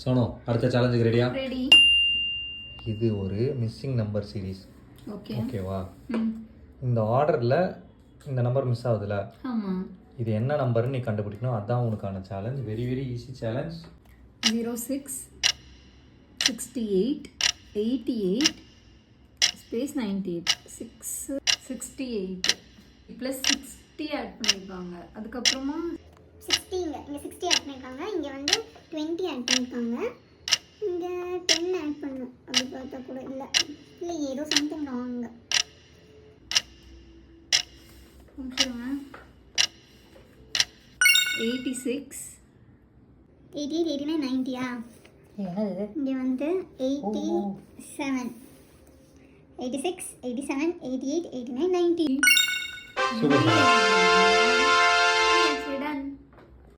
சோனோ அடுத்த சேலஞ்சுக்கு ரெடியா? ரெடி. இது ஒரு மிஸ்ஸிங் நம்பர் சீரீஸ். ஓகே. ஓகேவா? இந்த ஆர்டரில் இந்த நம்பர் மிஸ் ஆகுதுல்ல, ஆமாம், இது என்ன நம்பர்னு நீ கண்டுபிடிக்கணும். அதுதான் உனக்கான challenge. Very very easy challenge. 06 68 88 space 98 68 plus 60 add பண்ணியிருக்காங்க. அதுக்கப்புறமா 60 இங்கே 60 ஆட் பண்ணியிருக்காங்க. இங்கே வந்து 20 ஆட் பண்ணியிருக்காங்க. இங்கே 10 ஆட் பண்ணும். அப்படி பார்த்தா கூட இல்லை ஏதோ சம்திங் ராங்க. 86 88 89 90 இங்கே வந்து 87 86 87 88 89 90. சூப்பர்.